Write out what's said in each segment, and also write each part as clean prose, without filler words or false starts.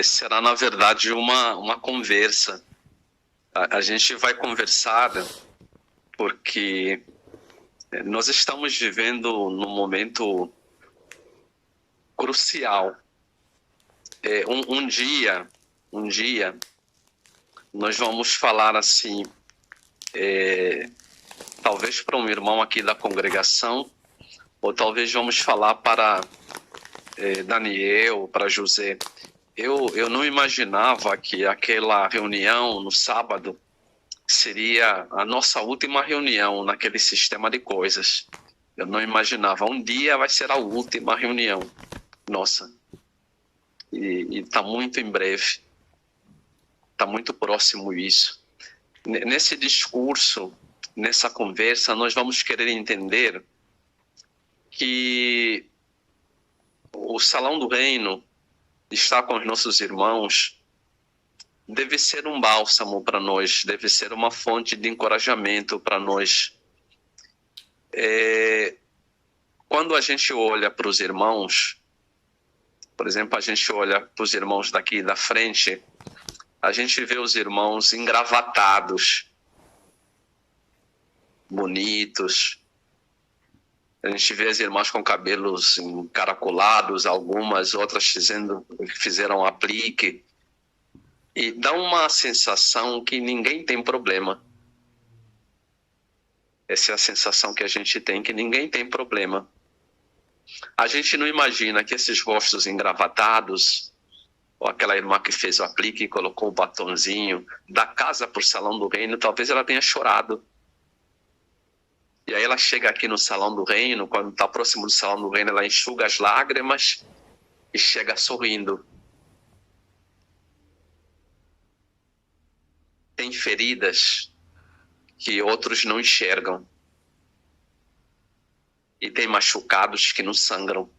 será, na verdade, uma conversa. A gente vai conversar porque nós estamos vivendo num momento crucial. Um dia, nós vamos falar assim, talvez para um irmão aqui da congregação, ou talvez vamos falar para Daniel, para José. Eu não imaginava que aquela reunião no sábado seria a nossa última reunião naquele sistema de coisas. Eu não imaginava. Um dia vai ser a última reunião nossa. E está muito em breve. Está muito próximo isso. Nesse discurso, nessa conversa, nós vamos querer entender que o Salão do Reino, estar com os nossos irmãos, deve ser um bálsamo para nós, deve ser uma fonte de encorajamento para nós. Quando a gente olha para os irmãos, por exemplo, a gente olha para os irmãos daqui da frente, a gente vê os irmãos engravatados, bonitos. A gente vê as irmãs com cabelos encaracolados, algumas, outras fizeram aplique. E dá uma sensação que ninguém tem problema. Essa é a sensação que a gente tem, que ninguém tem problema. A gente não imagina que esses rostos engravatados, ou aquela irmã que fez o aplique e colocou o batonzinho, da casa para o Salão do Reino, talvez ela tenha chorado. E aí ela chega aqui no Salão do Reino, quando está próximo do Salão do Reino, ela enxuga as lágrimas e chega sorrindo. Tem feridas que outros não enxergam. E tem machucados que não sangram.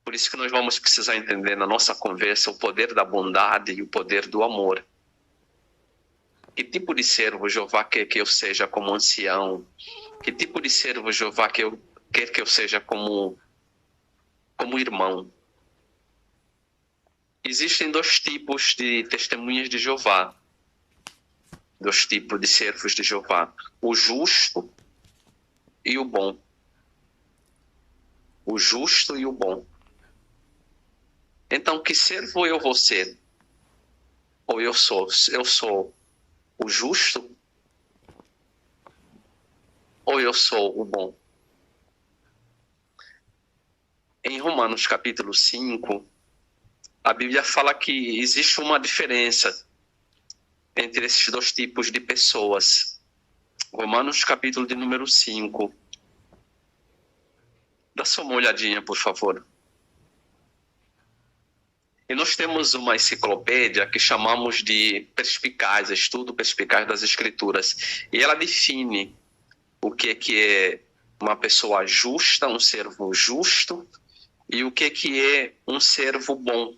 Por isso que nós vamos precisar entender na nossa conversa o poder da bondade e o poder do amor. Que tipo de servo Jeová quer que eu seja como ancião? Que tipo de servo Jeová quer que eu seja como irmão? Existem dois tipos de testemunhas de Jeová. Dois tipos de servos de Jeová. O justo e o bom. O justo e o bom. Então, que servo eu vou ser? Ou eu sou o justo? Ou eu sou o bom? Em Romanos capítulo 5, a Bíblia fala que existe uma diferença entre esses dois tipos de pessoas. Romanos capítulo de número 5. Dá só uma olhadinha, por favor. E nós temos uma enciclopédia que chamamos de Perspicaz, Estudo Perspicaz das Escrituras. E ela define o que é uma pessoa justa, um servo justo, e o que é um servo bom.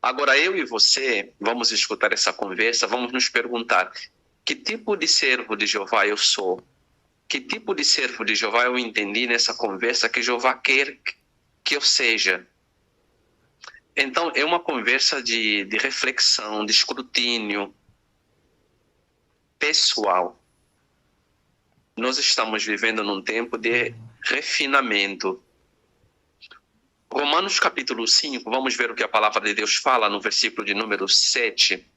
Agora, eu e você vamos escutar essa conversa, vamos nos perguntar: que tipo de servo de Jeová eu sou? Que tipo de servo de Jeová eu entendi nessa conversa que Jeová quer que eu seja? Então, é uma conversa de reflexão, de escrutínio pessoal. Nós estamos vivendo num tempo de refinamento. Romanos capítulo 5, vamos ver o que a palavra de Deus fala no versículo de número 7.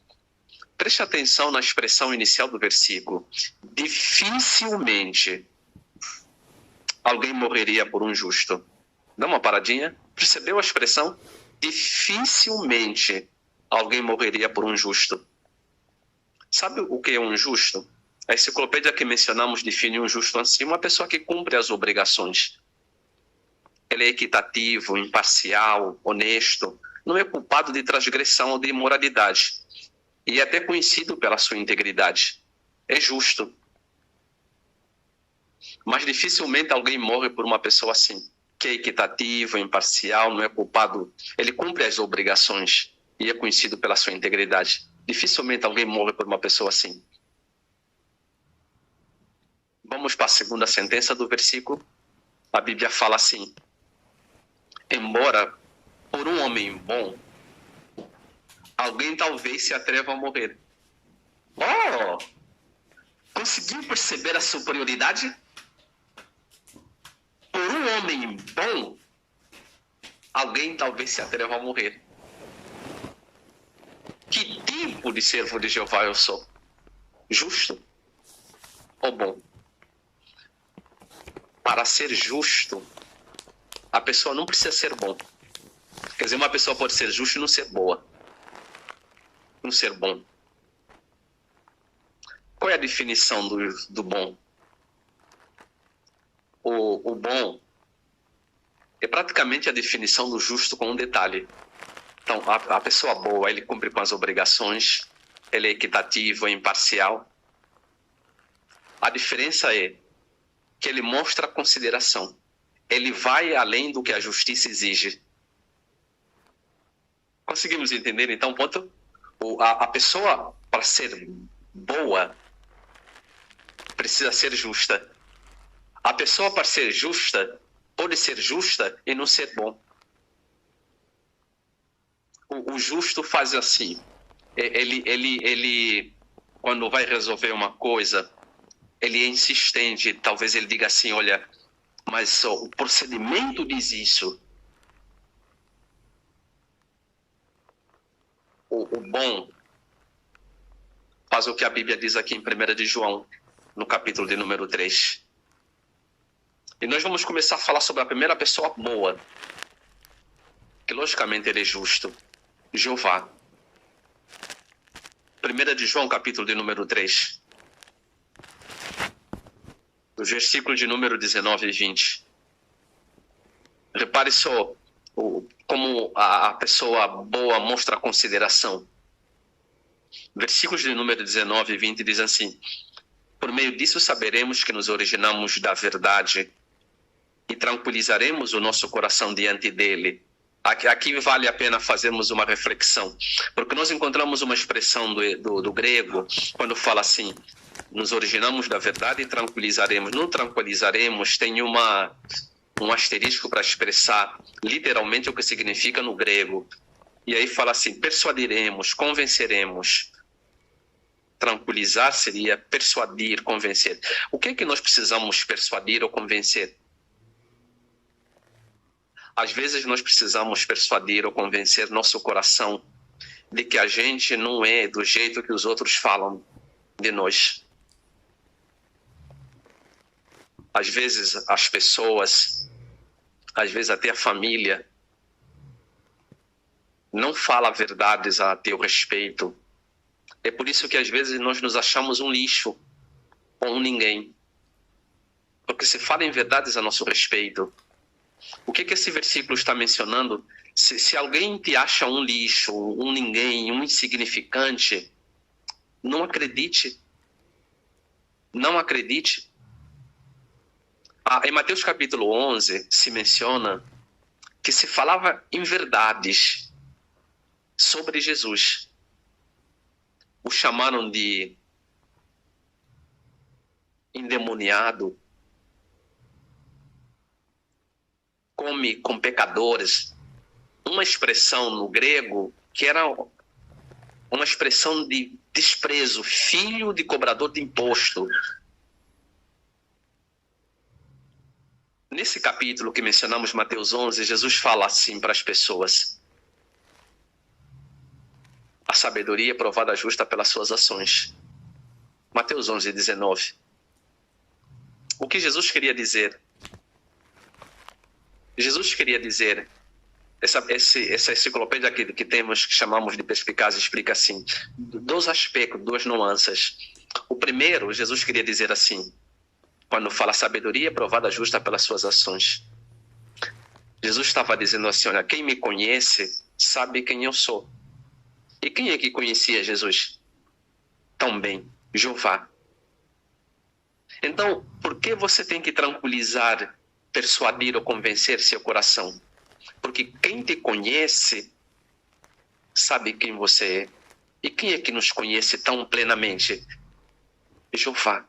Preste atenção na expressão inicial do versículo. Dificilmente alguém morreria por um justo. Dá uma paradinha. Percebeu a expressão? Dificilmente alguém morreria por um justo. Sabe o que é um justo? A enciclopédia que mencionamos define um justo assim: uma pessoa que cumpre as obrigações. Ele é equitativo, imparcial, honesto, não é culpado de transgressão ou de imoralidade. E é até conhecido pela sua integridade. É justo. Mas dificilmente alguém morre por uma pessoa assim, que é equitativo, imparcial, não é culpado. Ele cumpre as obrigações e é conhecido pela sua integridade. Dificilmente alguém morre por uma pessoa assim. Vamos para a segunda sentença do versículo. A Bíblia fala assim: embora por um homem bom, alguém talvez se atreva a morrer. Oh! Conseguiu perceber a superioridade? Por um homem bom, alguém talvez se atreva a morrer. Que tipo de servo de Jeová eu sou? Justo ou bom? Para ser justo, a pessoa não precisa ser bom. Quer dizer, uma pessoa pode ser justa e não ser boa. Não ser bom. Qual é a definição do bom? O bom é praticamente a definição do justo com um detalhe. Então, a pessoa boa, ele cumpre com as obrigações, ele é equitativo, é imparcial. A diferença é que ele mostra consideração. Ele vai além do que a justiça exige. Conseguimos entender, então, ponto? A pessoa, para ser boa, precisa ser justa. A pessoa, para ser justa, pode ser justa e não ser bom. O justo faz assim. Ele, quando vai resolver uma coisa, ele é insistente. Talvez ele diga assim, olha, mas o procedimento diz isso. O bom faz o que a Bíblia diz aqui em 1 de João, no capítulo de número 3. E nós vamos começar a falar sobre a primeira pessoa boa, que logicamente ele é justo, Jeová. 1 de João, capítulo de número 3. Os versículos de número 19 e 20. Repare só como a pessoa boa mostra consideração. Versículos de número 19 e 20 diz assim: por meio disso saberemos que nos originamos da verdade e tranquilizaremos o nosso coração diante dele. Aqui vale a pena fazermos uma reflexão, porque nós encontramos uma expressão do grego, quando fala assim, nos originamos da verdade e tranquilizaremos. No tranquilizaremos tem um asterisco para expressar literalmente o que significa no grego. E aí fala assim, persuadiremos, convenceremos. Tranquilizar seria persuadir, convencer. O que é que nós precisamos persuadir ou convencer? Às vezes nós precisamos persuadir ou convencer nosso coração de que a gente não é do jeito que os outros falam de nós. Às vezes as pessoas, às vezes até a família, não fala verdades a teu respeito. É por isso que às vezes nós nos achamos um lixo ou um ninguém. Porque se fala em verdades a nosso respeito. O que esse versículo está mencionando? Se alguém te acha um lixo, um ninguém, um insignificante, não acredite. Não acredite. Em Mateus capítulo 11 se menciona que se falava em verdades sobre Jesus. O chamaram de endemoniado, come com pecadores, uma expressão no grego que era uma expressão de desprezo, filho de cobrador de imposto. Nesse capítulo que mencionamos, Mateus 11, Jesus fala assim para as pessoas: a sabedoria é provada justa pelas suas ações. Mateus 11, 19. O que Jesus queria dizer? Jesus queria dizer, essa enciclopédia que temos, que chamamos de Perspicaz, explica assim, dois aspectos, duas nuances. O primeiro, Jesus queria dizer assim, quando fala sabedoria provada justa pelas suas ações. Jesus estava dizendo assim, olha, quem me conhece sabe quem eu sou. E quem é que conhecia Jesus? Também, Jeová. Então, por que você tem que tranquilizar, persuadir ou convencer seu coração? Porque quem te conhece sabe quem você é. E quem é que nos conhece tão plenamente? Jeová.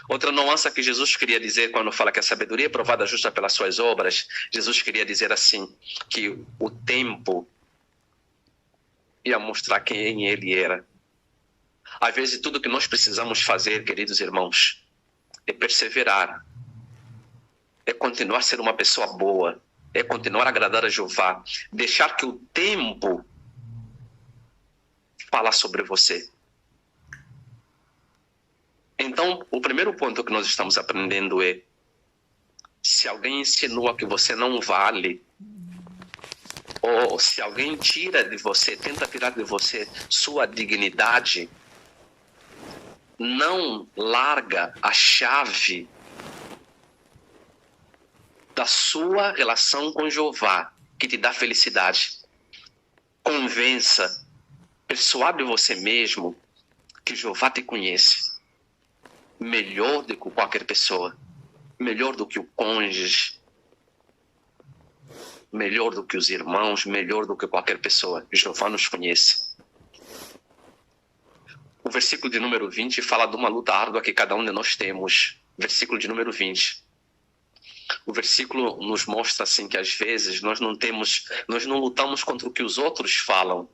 Outra nuance que Jesus queria dizer quando fala que a sabedoria é provada justa pelas suas obras, Jesus queria dizer assim, que o tempo ia mostrar quem ele era. Às vezes tudo que nós precisamos fazer, queridos irmãos, é perseverar, é continuar a ser uma pessoa boa, é continuar a agradar a Jeová, deixar que o tempo fale sobre você. Então, o primeiro ponto que nós estamos aprendendo é: se alguém insinua que você não vale, ou se alguém tira de você, tenta tirar de você sua dignidade, não larga a chave da sua relação com Jeová, que te dá felicidade. Convença, persuade você mesmo que Jeová te conhece melhor do que qualquer pessoa, melhor do que o cônjuge, melhor do que os irmãos, melhor do que qualquer pessoa. Jeová nos conhece. O versículo de número 20 fala de uma luta árdua que cada um de nós temos. Versículo de número 20. O versículo nos mostra assim que às vezes nós não lutamos contra o que os outros falam.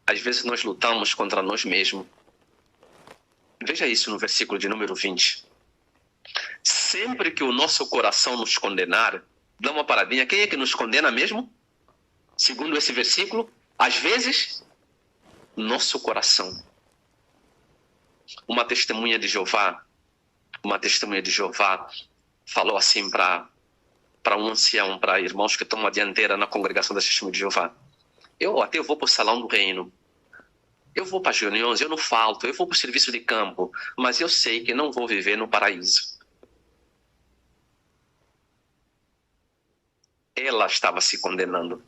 Às vezes nós lutamos contra nós mesmos. Veja isso no versículo de número 20. Sempre que o nosso coração nos condenar, dá uma paradinha, quem é que nos condena mesmo? Segundo esse versículo, às vezes, nosso coração. Uma testemunha de Jeová falou assim para um ancião, para irmãos que tomam a dianteira na congregação da Testemunha de Jeová: eu vou para o salão do reino, eu vou para as reuniões, eu não falto, eu vou para o serviço de campo, mas eu sei que não vou viver no paraíso. Ela estava se condenando.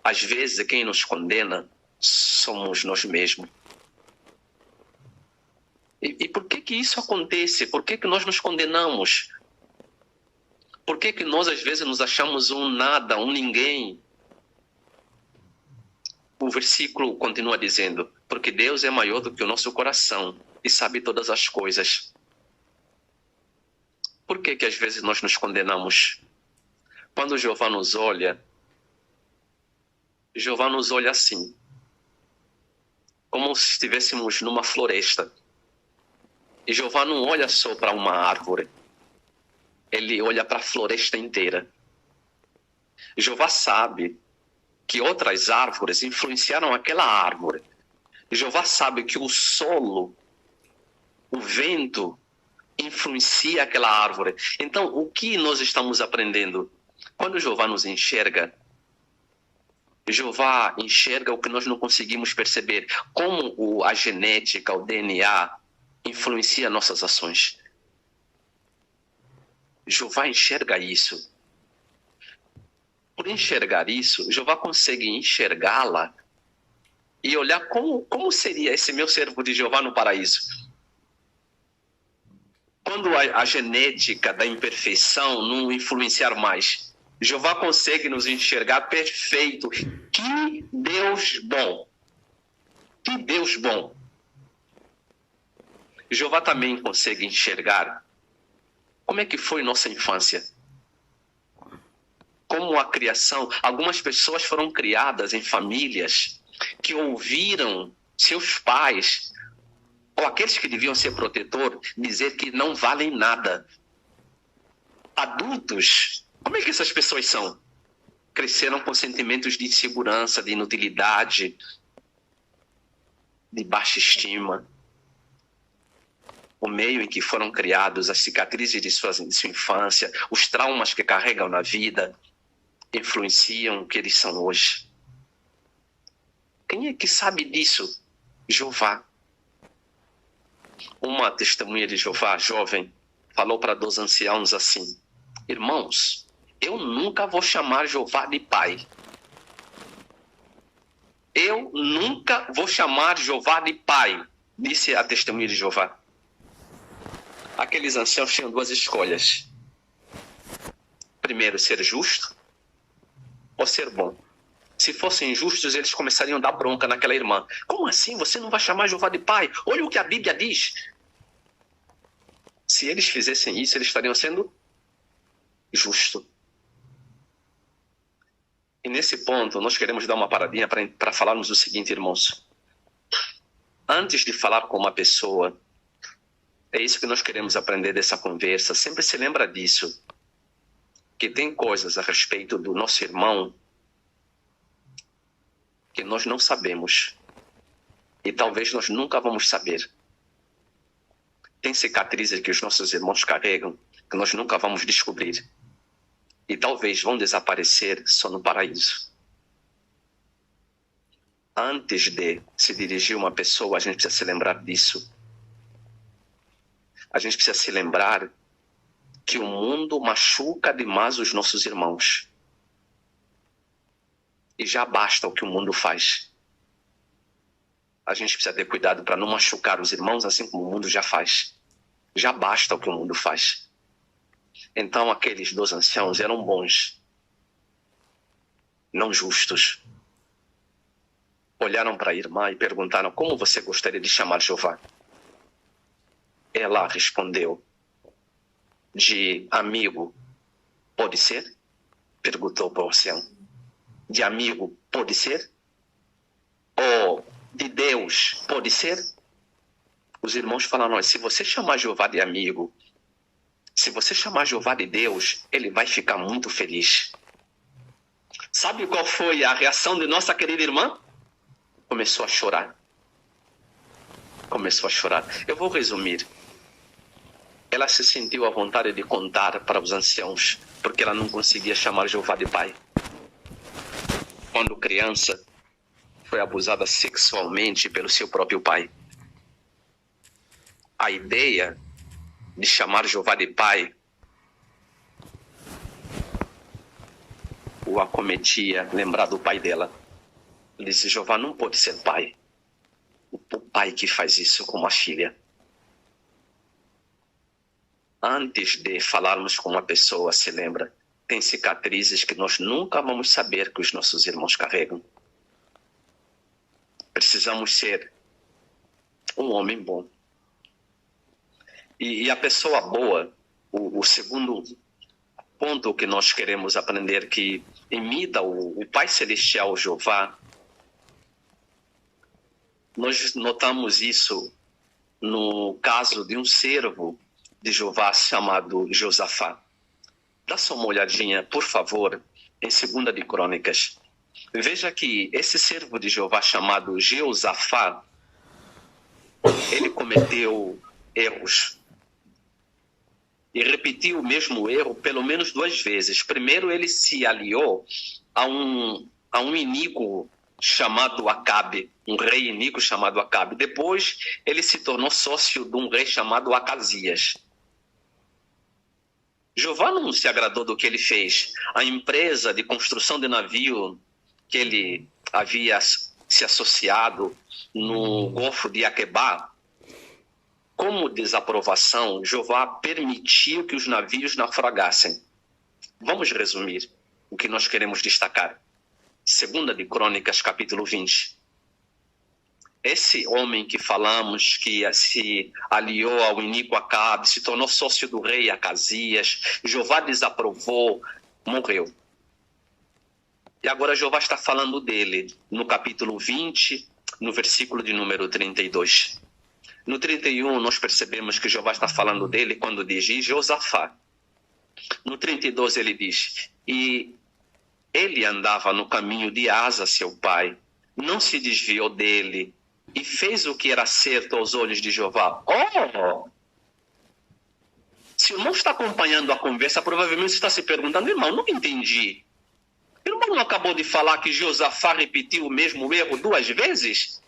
Às vezes quem nos condena somos nós mesmos. E por que isso acontece? Por que nós nos condenamos? Por que nós às vezes nos achamos um nada, um ninguém? O versículo continua dizendo: porque Deus é maior do que o nosso coração e sabe todas as coisas. Por que às vezes nós nos condenamos? Quando Jeová nos olha assim, como se estivéssemos numa floresta. E Jeová não olha só para uma árvore, ele olha para a floresta inteira. Jeová sabe que outras árvores influenciaram aquela árvore. Jeová sabe que o solo, o vento, influencia aquela árvore. Então, o que nós estamos aprendendo? Quando Jeová nos enxerga, Jeová enxerga o que nós não conseguimos perceber. Como a genética, o DNA, influencia nossas ações. Jeová enxerga isso. Por enxergar isso, Jeová consegue enxergá-la e olhar como seria esse meu servo de Jeová no paraíso. Quando a genética da imperfeição não influenciar mais, Jeová consegue nos enxergar perfeito. Que Deus bom! Que Deus bom! Jeová também consegue enxergar como é que foi nossa infância. Como a criação, algumas pessoas foram criadas em famílias que ouviram seus pais, ou aqueles que deviam ser protetor, dizer que não valem nada. Adultos, como é que essas pessoas são? Cresceram com sentimentos de insegurança, de inutilidade, de baixa estima. O meio em que foram criados, as cicatrizes de sua infância, os traumas que carregam na vida, influenciam o que eles são hoje. Quem é que sabe disso? Jeová. Uma testemunha de Jeová, jovem, falou para 2 anciãos assim: irmãos, eu nunca vou chamar Jeová de pai. Eu nunca vou chamar Jeová de pai, disse a testemunha de Jeová. Aqueles anciãos tinham 2 escolhas. Primeiro, ser justo ou ser bom. Se fossem injustos, eles começariam a dar bronca naquela irmã. Como assim? Você não vai chamar Jeová de pai? Olha o que a Bíblia diz. Se eles fizessem isso, eles estariam sendo justos. E nesse ponto, nós queremos dar uma paradinha para falarmos o seguinte, irmãos. Antes de falar com uma pessoa, é isso que nós queremos aprender dessa conversa. Sempre se lembra disso. Que tem coisas a respeito do nosso irmão que nós não sabemos. E talvez nós nunca vamos saber. Tem cicatrizes que os nossos irmãos carregam que nós nunca vamos descobrir. E talvez vão desaparecer só no paraíso. Antes de se dirigir a uma pessoa, a gente precisa se lembrar disso. A gente precisa se lembrar que o mundo machuca demais os nossos irmãos. E já basta o que o mundo faz. A gente precisa ter cuidado para não machucar os irmãos assim como o mundo já faz. Já basta o que o mundo faz. Então aqueles 2 anciãos eram bons, não justos. Olharam para a irmã e perguntaram: como você gostaria de chamar Jeová? Ela respondeu: de amigo, pode ser? Perguntou para o ancião. De amigo, pode ser? Ou de Deus, pode ser? Os irmãos falaram: se você chamar Jeová de amigo, se você chamar Jeová de Deus, ele vai ficar muito feliz. Sabe qual foi a reação de nossa querida irmã? Começou a chorar. Começou a chorar. Eu vou resumir. Ela se sentiu à vontade de contar para os anciãos, porque ela não conseguia chamar Jeová de pai. Quando criança, foi abusada sexualmente pelo seu próprio pai. A ideia de chamar Jeová de pai o acometia, lembrar do pai dela. Ele disse: Jeová não pode ser pai. O pai que faz isso com uma filha. Antes de falarmos com uma pessoa, se lembra, tem cicatrizes que nós nunca vamos saber que os nossos irmãos carregam. Precisamos ser um homem bom. E a pessoa boa, o segundo ponto que nós queremos aprender, que imita o Pai Celestial Jeová, nós notamos isso no caso de um servo de Jeová chamado Josafá. Dá só uma olhadinha, por favor, em 2 de Crônicas. Veja que esse servo de Jeová chamado Josafá, ele cometeu erros. E repetiu o mesmo erro pelo menos 2 vezes. Primeiro, ele se aliou a um iníquo chamado Acabe, um rei iníquo chamado Acabe. Depois, ele se tornou sócio de um rei chamado Acasias. Jeová não se agradou do que ele fez. A empresa de construção de navio que ele havia se associado no Golfo de Aquebá, como desaprovação, Jeová permitiu que os navios naufragassem. Vamos resumir o que nós queremos destacar. 2 de Crônicas, capítulo 20. Esse homem que falamos, que se aliou ao iníquo Acabe, se tornou sócio do rei Acasias, Jeová desaprovou, morreu. E agora Jeová está falando dele, no capítulo 20, no versículo de número 32. No 31, nós percebemos que Jeová está falando dele quando diz Josafá. No 32, ele diz: e ele andava no caminho de Asa, seu pai, não se desviou dele e fez o que era certo aos olhos de Jeová. Oh! Se o irmão está acompanhando a conversa, provavelmente está se perguntando: irmão, não entendi. O irmão não acabou de falar que Josafá repetiu o mesmo erro 2 vezes?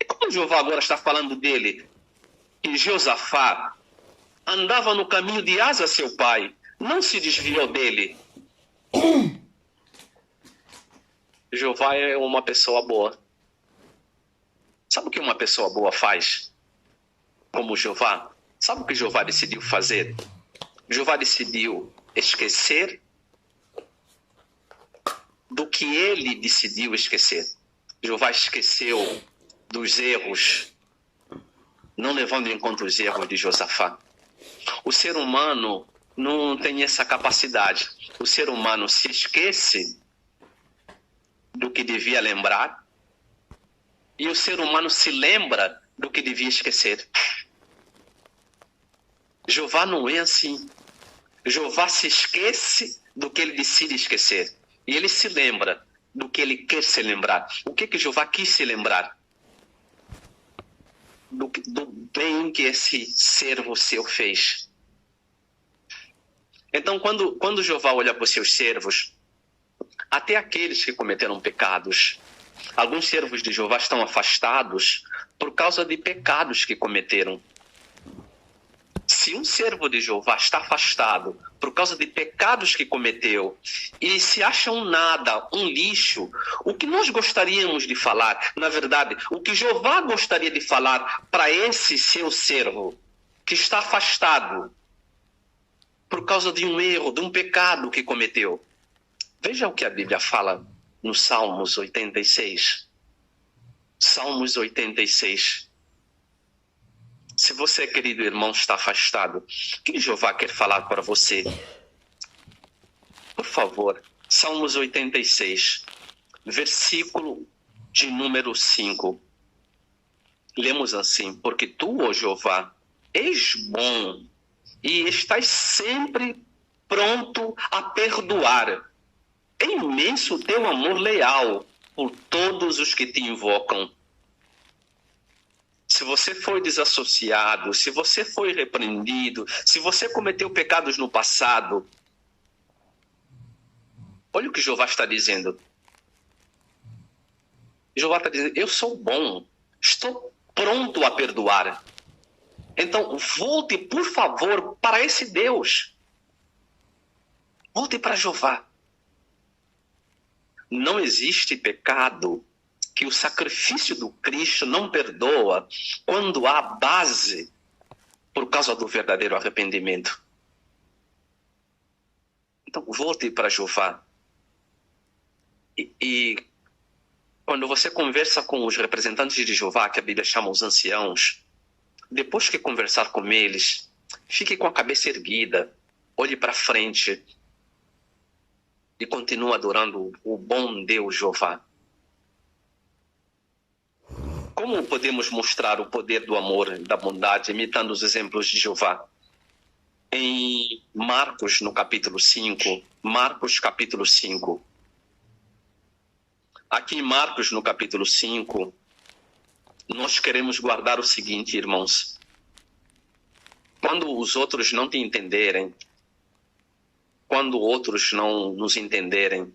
E como Jeová agora está falando dele? Que Josafá andava no caminho de Asa, seu pai, não se desviou dele. Jeová é uma pessoa boa. Sabe o que uma pessoa boa faz? Como Jeová? Sabe o que Jeová decidiu fazer? Jeová decidiu esquecer do que ele decidiu esquecer. Jeová esqueceu dos erros, não levando em conta os erros de Josafá. O ser humano não tem essa capacidade. O ser humano se esquece do que devia lembrar e o ser humano se lembra do que devia esquecer. Jeová não é assim. Jeová se esquece do que ele decide esquecer. E ele se lembra do que ele quer se lembrar. O que Jeová quis se lembrar? Do bem que esse servo seu fez. Então, quando Jeová olha para os seus servos, até aqueles que cometeram pecados, alguns servos de Jeová estão afastados por causa de pecados que cometeram. Se um servo de Jeová está afastado por causa de pecados que cometeu e se acha um nada, um lixo, o que nós gostaríamos de falar, na verdade, o que Jeová gostaria de falar para esse seu servo que está afastado por causa de um erro, de um pecado que cometeu? Veja o que a Bíblia fala no Salmos 86. Salmos 86. Se você, querido irmão, está afastado, o que Jeová quer falar para você? Por favor, Salmos 86, versículo de número 5. Lemos assim: porque tu, ó Jeová, és bom e estás sempre pronto a perdoar. É imenso o teu amor leal por todos os que te invocam. Se você foi desassociado, se você foi repreendido, se você cometeu pecados no passado, olha o que Jeová está dizendo. Jeová está dizendo: eu sou bom, estou pronto a perdoar. Então, volte, por favor, para esse Deus. Volte para Jeová. Não existe pecado que o sacrifício do Cristo não perdoa quando há base por causa do verdadeiro arrependimento. Então, volte para Jeová. E quando você conversa com os representantes de Jeová, que a Bíblia chama os anciãos, depois que conversar com eles, fique com a cabeça erguida, olhe para frente e continue adorando o bom Deus Jeová. Como podemos mostrar o poder do amor e da bondade imitando os exemplos de Jeová? Em Marcos, no capítulo 5, Marcos capítulo 5. Aqui em Marcos, no capítulo 5, nós queremos guardar o seguinte, irmãos. Quando os outros não te entenderem, quando outros não nos entenderem,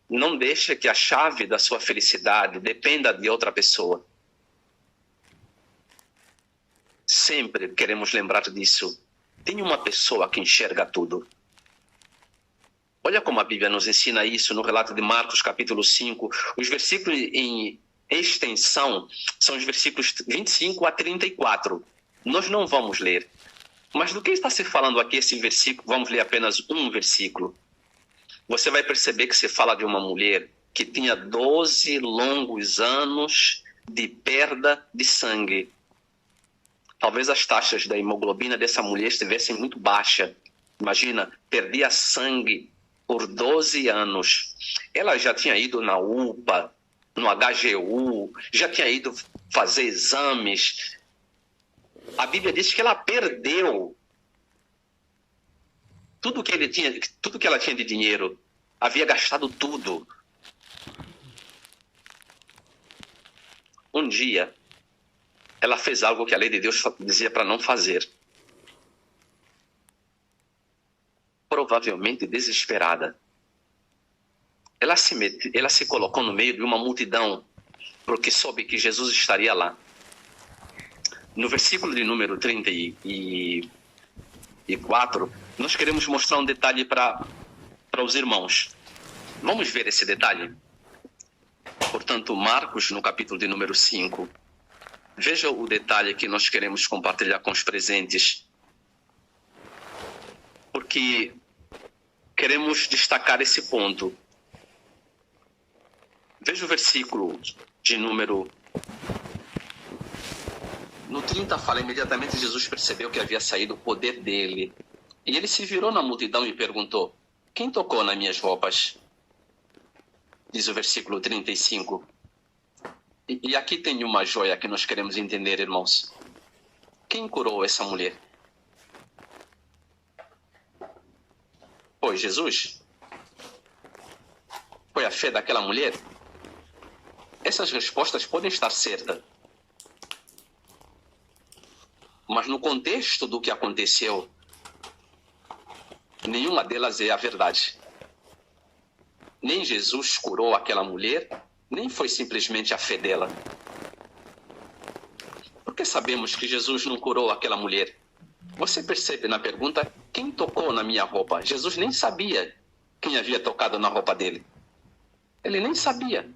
não deixe que a chave da sua felicidade dependa de outra pessoa. Sempre queremos lembrar disso. Tem uma pessoa que enxerga tudo. Olha como a Bíblia nos ensina isso no relato de Marcos, capítulo 5. Os versículos em extensão são os versículos 25 a 34. Nós não vamos ler. Mas do que está se falando aqui esse versículo? Vamos ler apenas um versículo. Você vai perceber que se fala de uma mulher que tinha 12 longos anos de perda de sangue. Talvez as taxas da hemoglobina dessa mulher estivessem muito baixas. Imagina, perdia sangue por 12 anos. Ela já tinha ido na UPA, no HGU, já tinha ido fazer exames. A Bíblia diz que ela perdeu tudo que ela tinha de dinheiro. Havia gastado tudo. Um dia, ela fez algo que a lei de Deus dizia para não fazer. Provavelmente desesperada. Ela se colocou no meio de uma multidão, porque soube que Jesus estaria lá. No versículo de número 34, nós queremos mostrar um detalhe para os irmãos. Vamos ver esse detalhe? Portanto, Marcos, no capítulo de número 5. Veja o detalhe que nós queremos compartilhar com os presentes. Porque queremos destacar esse ponto. Veja o versículo de número No 30 fala, imediatamente Jesus percebeu que havia saído o poder dele. E ele se virou na multidão e perguntou: quem tocou nas minhas roupas? Diz o versículo 35. E aqui tem uma joia que nós queremos entender, irmãos. Quem curou essa mulher? Foi Jesus? Foi a fé daquela mulher? Essas respostas podem estar certas. Mas no contexto do que aconteceu, nenhuma delas é a verdade. Nem Jesus curou aquela mulher, nem foi simplesmente a fé dela. Por que sabemos que Jesus não curou aquela mulher? Você percebe na pergunta, quem tocou na minha roupa? Jesus nem sabia quem havia tocado na roupa dele. Ele nem sabia.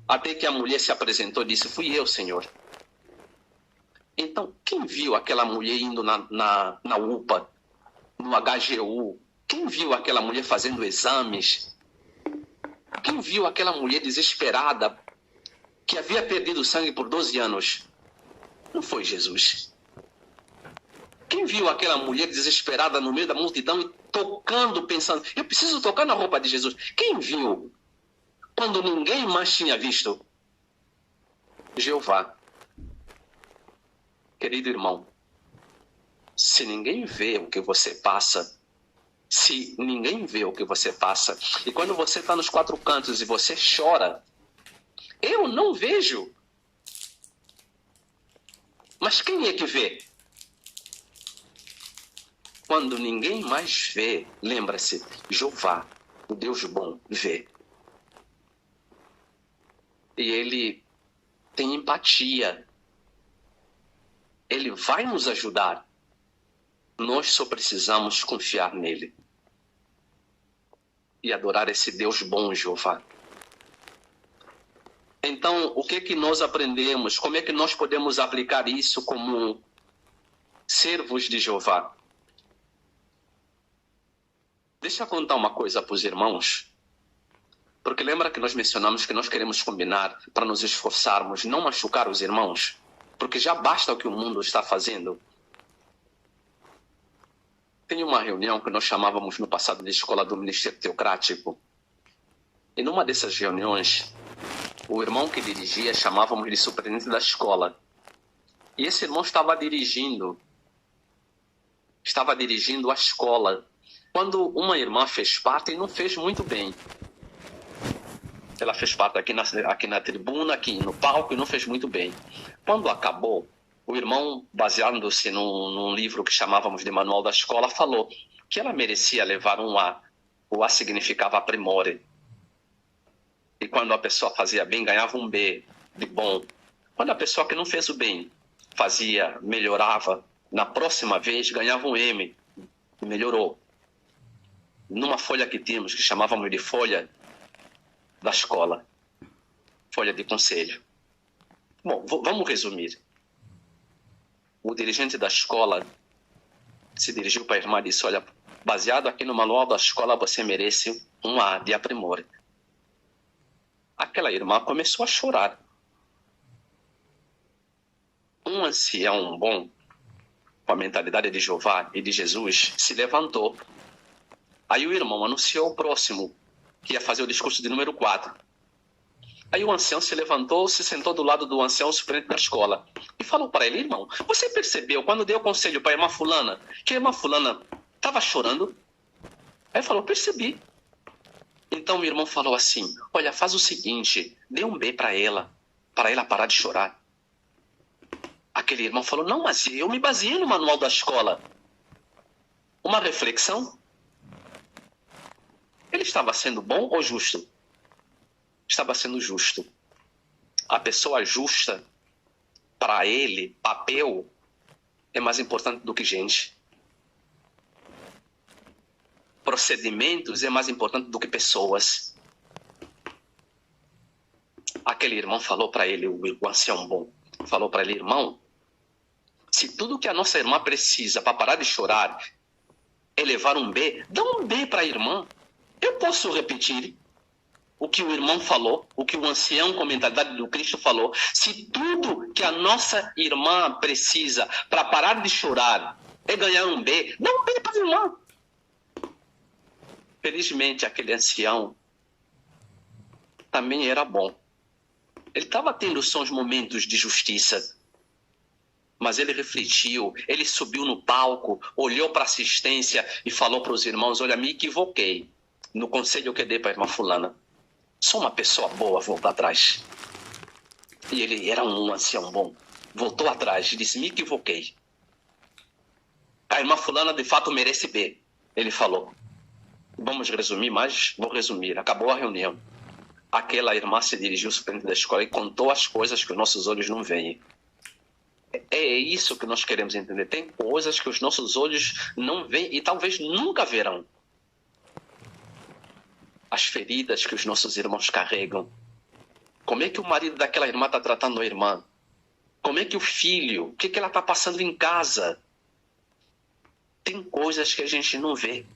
Até que a mulher se apresentou e disse, fui eu, Senhor. Então, quem viu aquela mulher indo na UPA, no HGU? Quem viu aquela mulher fazendo exames? Quem viu aquela mulher desesperada, que havia perdido sangue por 12 anos? Não foi Jesus. Quem viu aquela mulher desesperada no meio da multidão e tocando, pensando, eu preciso tocar na roupa de Jesus? Quem viu? Quando ninguém mais tinha visto? Jeová. Querido irmão, se ninguém vê o que você passa, e quando você está nos quatro cantos e você chora, eu não vejo. Mas quem é que vê? Quando ninguém mais vê, lembra-se, Jeová, o Deus bom, vê. E ele tem empatia. Ele vai nos ajudar. Nós só precisamos confiar nele. E adorar esse Deus bom, Jeová. Então, o que é que nós aprendemos? Como é que nós podemos aplicar isso como servos de Jeová? Deixa eu contar uma coisa para os irmãos. Porque lembra que nós mencionamos que nós queremos combinar para nos esforçarmos, não machucar os irmãos? Porque já basta o que o mundo está fazendo. Tem uma reunião que nós chamávamos no passado de Escola do Ministério Teocrático. E numa dessas reuniões, o irmão que dirigia chamávamos de superintendente da escola. E esse irmão estava dirigindo a escola. Quando uma irmã fez parte e não fez muito bem. Ela fez parte aqui na tribuna, aqui no palco e não fez muito bem. Quando acabou, o irmão, baseando-se num livro que chamávamos de Manual da Escola, falou que ela merecia levar um A. O A significava aprimore. E quando a pessoa fazia bem, ganhava um B, de bom. Quando a pessoa que não fez o bem melhorava, na próxima vez ganhava um M, melhorou. Numa folha que tínhamos, que chamávamos de folha da escola, folha de conselho. Bom, vamos resumir. O dirigente da escola se dirigiu para a irmã e disse, olha, baseado aqui no manual da escola, você merece um A de aprimore. Aquela irmã começou a chorar. Um ancião bom, com a mentalidade de Jeová e de Jesus, se levantou. Aí o irmão anunciou o próximo, que ia fazer o discurso de número 4. Aí o ancião se levantou, se sentou do lado do ancião, o superintendente da escola, e falou para ele, irmão, você percebeu quando deu conselho para a irmã fulana, que a irmã fulana estava chorando? Aí ele falou, percebi. Então o irmão falou assim, olha, faz o seguinte, dê um B para ela parar de chorar. Aquele irmão falou, não, mas eu me baseei no manual da escola. Uma reflexão. Ele estava sendo bom ou justo? Estava sendo justo. A pessoa justa, para ele, papel, é mais importante do que gente. Procedimentos é mais importante do que pessoas. Aquele irmão falou para ele, o ancião bom, falou para ele, irmão, se tudo que a nossa irmã precisa para parar de chorar é levar um B, dá um B para a irmã. Eu posso repetir. o que o irmão falou, o que o ancião com a mentalidade do Cristo falou, se tudo que a nossa irmã precisa para parar de chorar é ganhar um B, dá um B para a irmã. Felizmente, aquele ancião também era bom. Ele estava tendo seus momentos de justiça, mas ele refletiu, ele subiu no palco, olhou para a assistência e falou para os irmãos: olha, me equivoquei no conselho que eu dei para a irmã fulana. Sou uma pessoa boa, voltar atrás. E ele era um ancião bom. Voltou atrás e disse: me equivoquei. A irmã fulana de fato merece B. Ele falou. Vamos resumir, mas vou resumir. Acabou a reunião. Aquela irmã se dirigiu ao superintendente da escola e contou as coisas que os nossos olhos não veem. É isso que nós queremos entender. Tem coisas que os nossos olhos não veem e talvez nunca verão. As feridas que os nossos irmãos carregam. Como é que o marido daquela irmã está tratando a irmã? Como é que o filho, o que ela está passando em casa? Tem coisas que a gente não vê.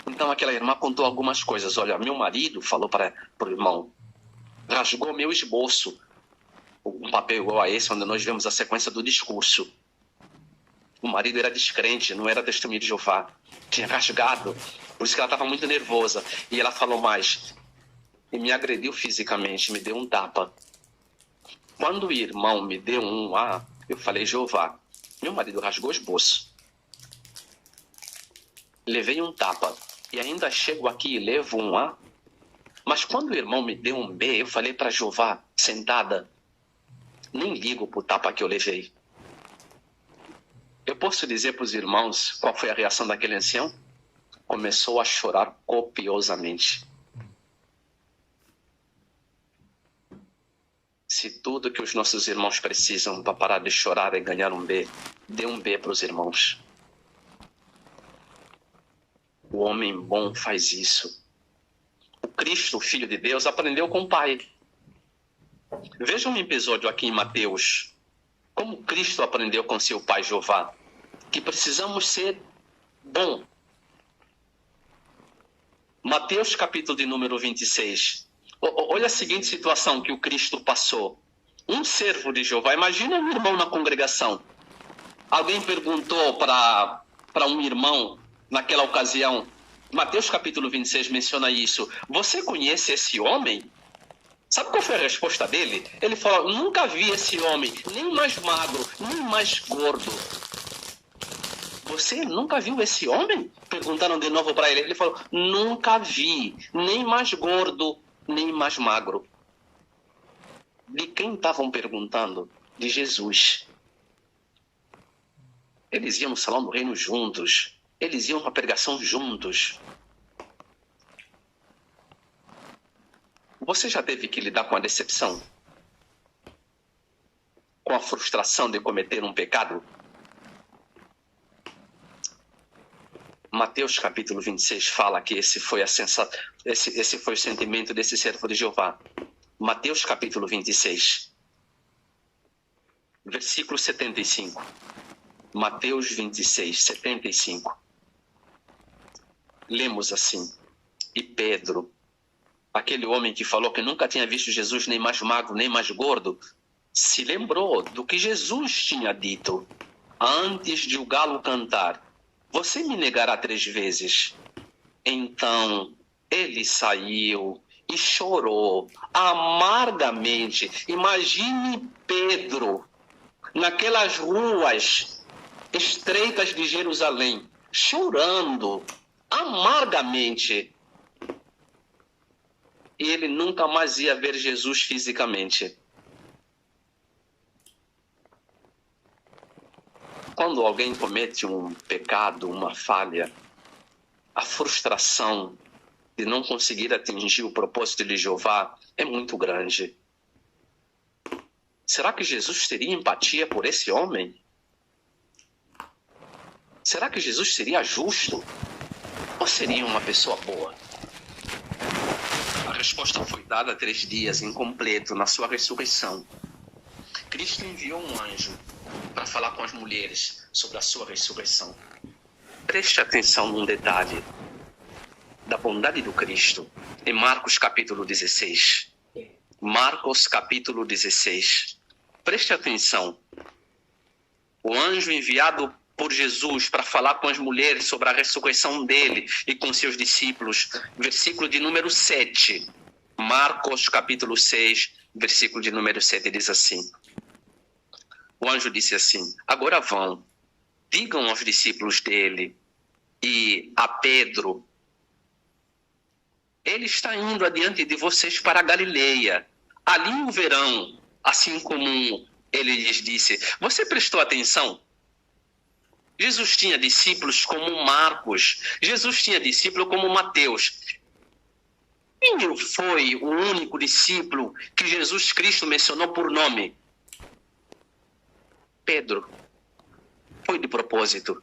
Então aquela irmã contou algumas coisas. Olha, meu marido falou para o irmão, rasgou meu esboço. Um papel igual a esse, onde nós vemos a sequência do discurso. O marido era descrente, não era testemunha de Jeová. Tinha rasgado. Por isso que ela estava muito nervosa. E ela falou mais. E me agrediu fisicamente, me deu um tapa. Quando o irmão me deu um A, eu falei: Jeová, meu marido rasgou o esboço. Levei um tapa. E ainda chego aqui e levo um A. Mas quando o irmão me deu um B, eu falei para Jeová, sentada, nem ligo pro tapa que eu levei. Eu posso dizer para os irmãos qual foi a reação daquele ancião? Começou a chorar copiosamente. Se tudo que os nossos irmãos precisam para parar de chorar é ganhar um B, dê um B para os irmãos. O homem bom faz isso. O Cristo, o Filho de Deus, aprendeu com o Pai. Veja um episódio aqui em Mateus. Como Cristo aprendeu com seu Pai Jeová. Que precisamos ser bom. Mateus capítulo de número 26. Olha a seguinte situação que o Cristo passou. Um servo de Jeová, imagina um irmão na congregação. Alguém perguntou para um irmão, naquela ocasião, Mateus capítulo 26 menciona isso. Você conhece esse homem? Sabe qual foi a resposta dele? Ele falou: nunca vi esse homem, nem mais magro, nem mais gordo. Você nunca viu esse homem? Perguntaram de novo para ele. Ele falou: nunca vi, nem mais gordo, nem mais magro. De quem estavam perguntando? De Jesus. Eles iam no salão do reino juntos. Eles iam para a pregação juntos. Você já teve que lidar com a decepção? Com a frustração de cometer um pecado? Mateus capítulo 26 fala que esse foi o sentimento desse servo de Jeová. Mateus capítulo 26, versículo 75. Mateus 26, 75. Lemos assim: e Pedro, aquele homem que falou que nunca tinha visto Jesus nem mais magro, nem mais gordo, se lembrou do que Jesus tinha dito antes de o galo cantar: você me negará 3 vezes. Então ele saiu e chorou amargamente. Imagine Pedro naquelas ruas estreitas de Jerusalém, chorando amargamente. E ele nunca mais ia ver Jesus fisicamente. Quando alguém comete um pecado, uma falha, a frustração de não conseguir atingir o propósito de Jeová é muito grande. Será que Jesus teria empatia por esse homem? Será que Jesus seria justo? Ou seria uma pessoa boa? A resposta foi dada 3 dias incompleto na sua ressurreição. Cristo enviou um anjo para falar com as mulheres sobre a sua ressurreição. Preste atenção num detalhe. da bondade do Cristo, em Marcos capítulo 16. Marcos capítulo 16. Preste atenção. O anjo enviado por Jesus para falar com as mulheres sobre a ressurreição dele e com seus discípulos. Versículo de número 7. Marcos capítulo 6, versículo de número 7, diz assim. O anjo disse assim: agora vão, digam aos discípulos dele e a Pedro, ele está indo adiante de vocês para a Galileia. Ali o verão, assim como ele lhes disse. Você prestou atenção? Jesus tinha discípulos como Marcos. Jesus tinha discípulo como Mateus. Quem foi o único discípulo que Jesus Cristo mencionou por nome? Pedro. Foi de propósito.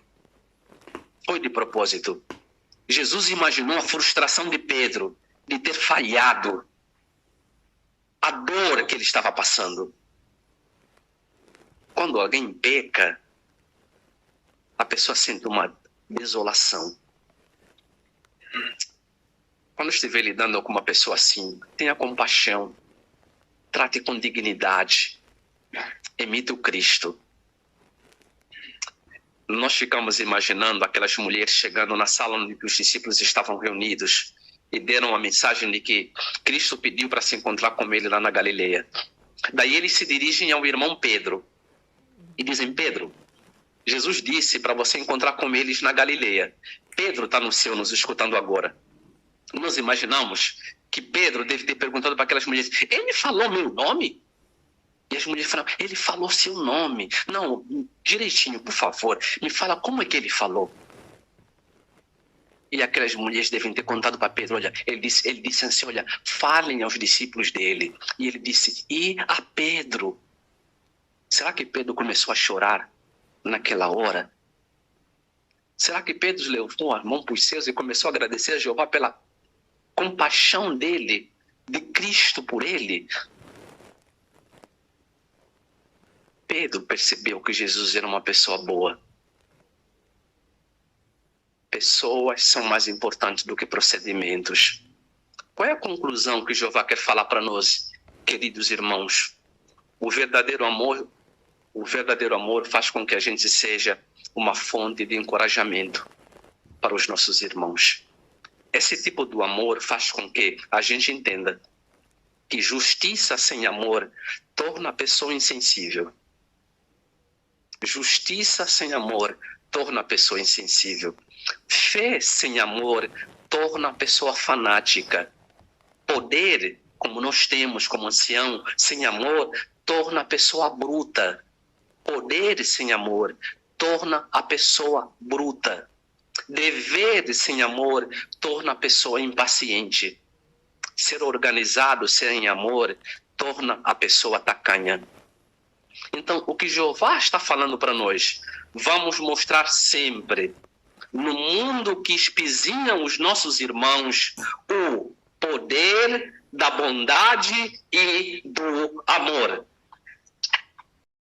Foi de propósito. Jesus imaginou a frustração de Pedro de ter falhado, a dor que ele estava passando. Quando alguém peca, a pessoa sente uma desolação. Quando estiver lidando com uma pessoa assim, tenha compaixão, trate com dignidade, imite o Cristo. Nós ficamos imaginando aquelas mulheres chegando na sala onde os discípulos estavam reunidos e deram a mensagem de que Cristo pediu para se encontrar com ele lá na Galileia. Daí eles se dirigem ao irmão Pedro e dizem: Pedro, Jesus disse para você encontrar com eles na Galileia. Pedro está no céu nos escutando agora. Nós imaginamos que Pedro deve ter perguntado para aquelas mulheres: ele falou meu nome? E as mulheres falaram: ele falou seu nome. Não, direitinho, por favor, me fala como é que ele falou. E aquelas mulheres devem ter contado para Pedro: olha, ele disse assim, olha, falem aos discípulos dele. E ele disse: e a Pedro? Será que Pedro começou a chorar naquela hora? Será que Pedro levou a mão para os céus e começou a agradecer a Jeová pela compaixão dele, de Cristo por ele? Pedro percebeu que Jesus era uma pessoa boa. Pessoas são mais importantes do que procedimentos. Qual é a conclusão que Jeová quer falar para nós, queridos irmãos? O verdadeiro amor faz com que a gente seja uma fonte de encorajamento para os nossos irmãos. Esse tipo de amor faz com que a gente entenda que justiça sem amor torna a pessoa insensível. Justiça sem amor torna a pessoa insensível. Fé sem amor torna a pessoa fanática. Poder, como nós temos como ancião, sem amor, torna a pessoa bruta. Poder sem amor torna a pessoa bruta. Dever sem amor torna a pessoa impaciente. Ser organizado sem amor torna a pessoa tacanha. Então, o que Jeová está falando para nós, vamos mostrar sempre, no mundo que espizinha os nossos irmãos, o poder da bondade e do amor.